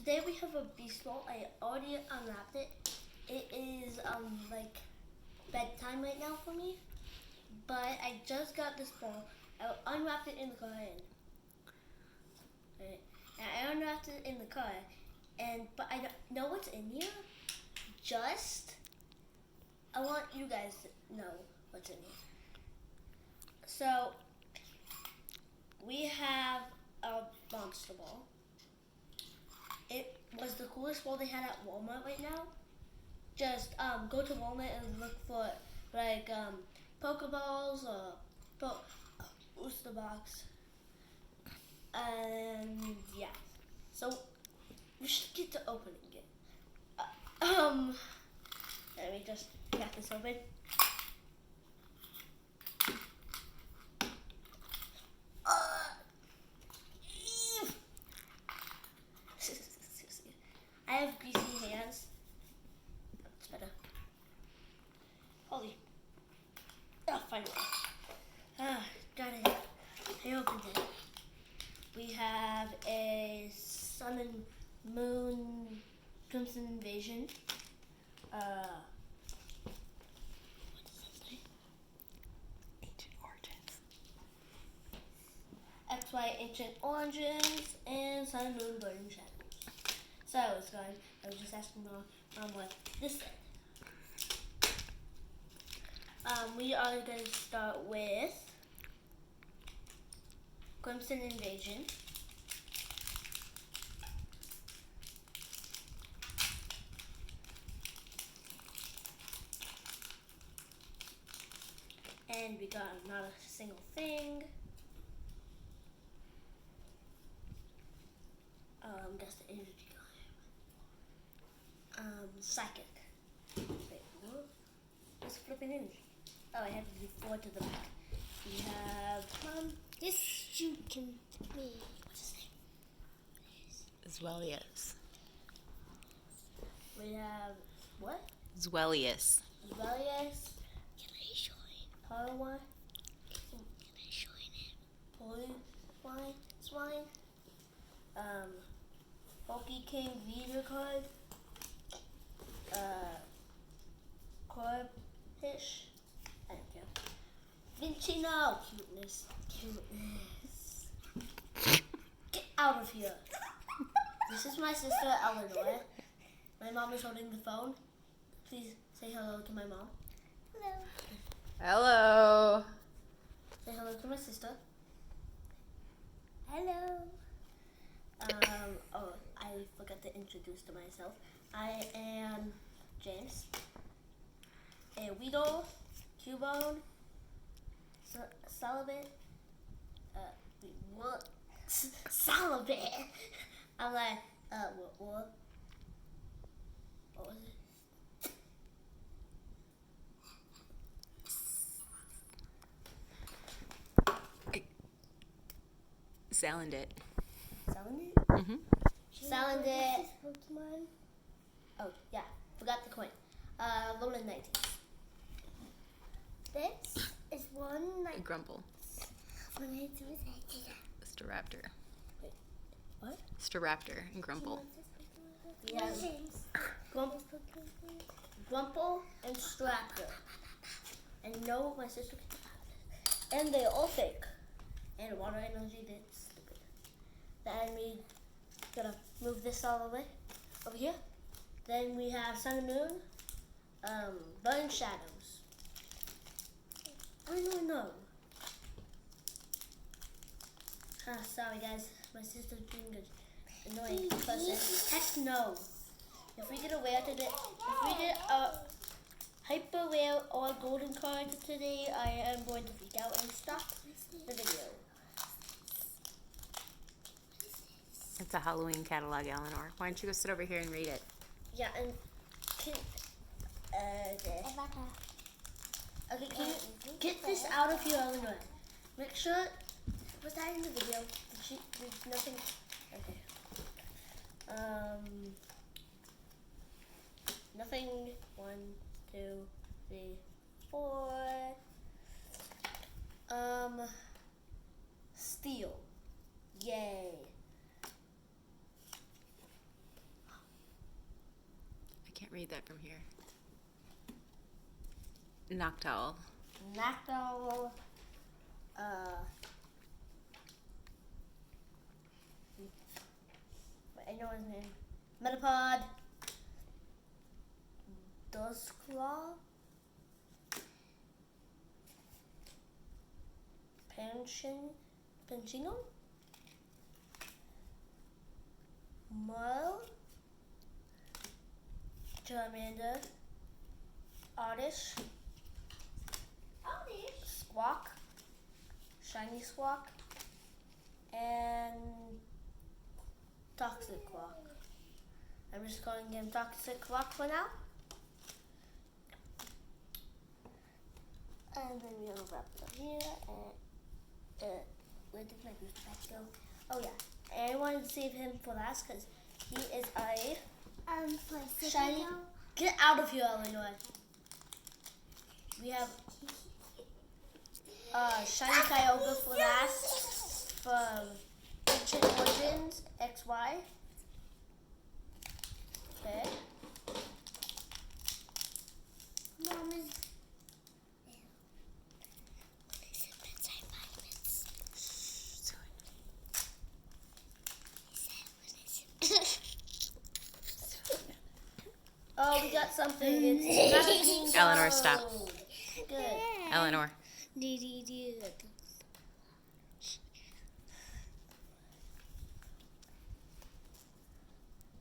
Today we have a beast ball. I already unwrapped it. It is like bedtime right now for me. But I just got this ball. I unwrapped it in the car. Right. And I unwrapped it in the car. But I don't know what's in here. I want you guys to know what's in here. So we have a monster ball. It was the coolest ball they had at Walmart right now. Just go to Walmart and look for like Pokeballs or booster box. And yeah, so we should get to opening it. Let me just crack this open. I have greasy hands. It's better. Holy. Oh, finally. Got it. I opened it. We have a Sun and Moon Crimson Invasion. What does it say? Ancient Origins. XY Ancient Origins and Sun and Moon Burning Shadows. So I was just asking Mom what this said. We are going to start with Crimson Invasion. And we got not a single thing. That's the energy guy. Psychic. Wait, what? What's flipping energy? Oh, I have to do 4 to the back. We have This shoot can me. what's his name? Zwellius. We have what? Zwellius. Velius, Can I join? Parawan, Can I join him? Polywine, Swine, Poke King Vita card, Corpish, I don't care. Vincino, cuteness. Get out of here. This is my sister Eleanor. My mom is holding the phone. Please say hello to my mom. Hello. Hello. Say hello to my sister. Hello. I forgot to introduce to myself. I am James. A Weedle, Cubone, Salabit, what? Salabit. I'm like, what was it? Salandit. Salandit? Mm-hmm. Salandit. Pokemon. Oh, yeah. Forgot the coin. Roland 19. This is one like Grumple. when I do that. Staraptor. Wait, what? Staraptor and Grumple. Yeah. Grumple and Straptor. And no, my sister can. And they all fake. And water energy did stupid. Then we gotta move this all the way over here. Then we have Sun and Moon, Burning Shadows. No. Sorry guys, my sister's being an annoying person. Heck no. If we get a hyper rare or golden card today, I am going to freak out and stop the video. It's a Halloween catalog, Eleanor. Why don't you go sit over here and read it? Yeah, and can okay, can you get this out of here, Eleanor? Make sure. Was that in the video? Did nothing? Okay. Nothing. 1, 2, 3, 4. Steel. Yay. read that from here. Noctowl. Noctowl. I know his name. Metapod. Dusclaw. Pinchino. Merle. Charmander. Oddish. Squawk. Shiny Squawk. And Toxic Clock. I'm just calling him Toxic Clock for now. And then we're gonna wrap it up here. And where did my booster pack go? Oh yeah. And I wanted to save him for last because he is a shiny. Get out of here, Illinois. We have shiny Kyogre for last from Ancient Origins XY. Okay. Mom is. Oh, we got something. It's Magazine Eleanor, stop. Good. Eleanor.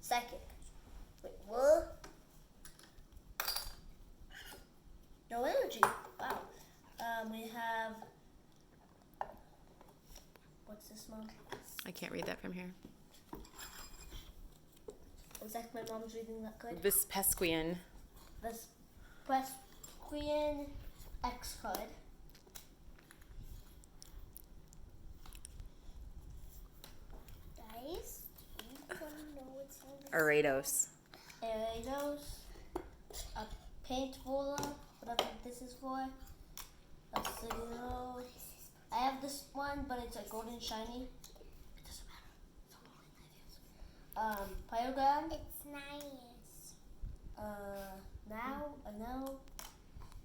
Psychic. Wait, what? No energy. Wow. We have. What's this, Mom? I can't read that from here. Looks like my mom's reading that good. Vespequian. This Queen X card. Guys, do you want to know what's on this? Arados. Arados. A paint roller. Whatever this is for. A Signo. I have this one, but it's a golden shiny. It doesn't matter. Pyrogram. It's nice. Now,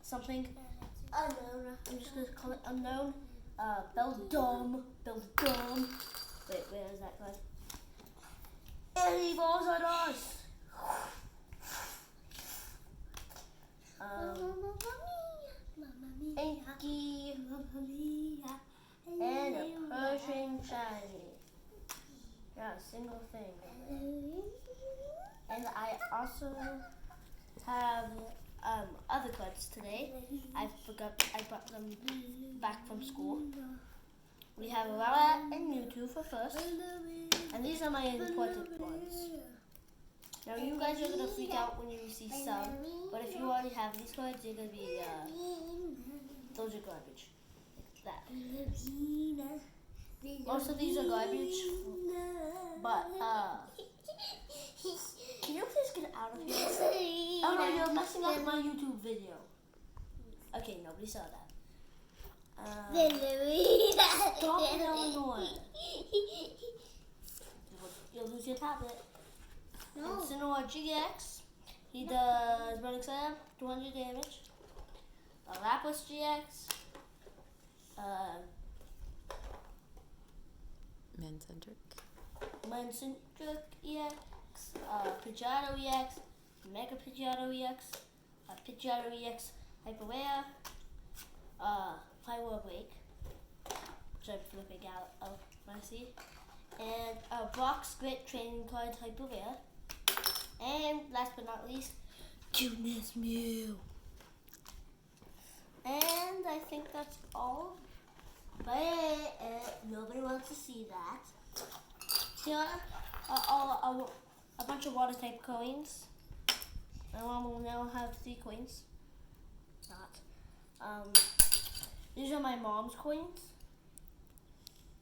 something unknown. I'm just gonna call it unknown. Beldome. Wait, where is that card? It evolves on us. Inky and a Persian shiny. Yeah, a single thing. And I also have other cards today. I brought them back from school. We have Rowlet and Mewtwo for first. And these are my important ones. Now you guys are gonna freak out when you see some, but if you already have these cards, you're gonna be those are garbage. Like that. Most of these are garbage, but can you please get out of here? Oh no, you're messing up my YouTube video. Okay, nobody saw that. Stop it, Illinois. You'll lose your tablet. No. Incineroar GX. He does Burning Slam, 200 damage. A Lapras GX. Mancentric EX. Pidgeotto EX. Mega Pidgeotto EX. Pidgeotto EX Hyper Rare. Fire Break, which I'm flipping out of when I see. And a Box Grit Training Card Hyper Rare. And last but not least, Cuteness Mew. And I think that's all. But nobody wants to see that. Here are a bunch of water type coins. My mom will now have 3 coins. Not. These are my mom's coins.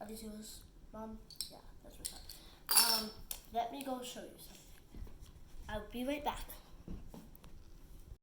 Are these yours, Mom? Yeah, that's what's up. Let me go show you something. I'll be right back.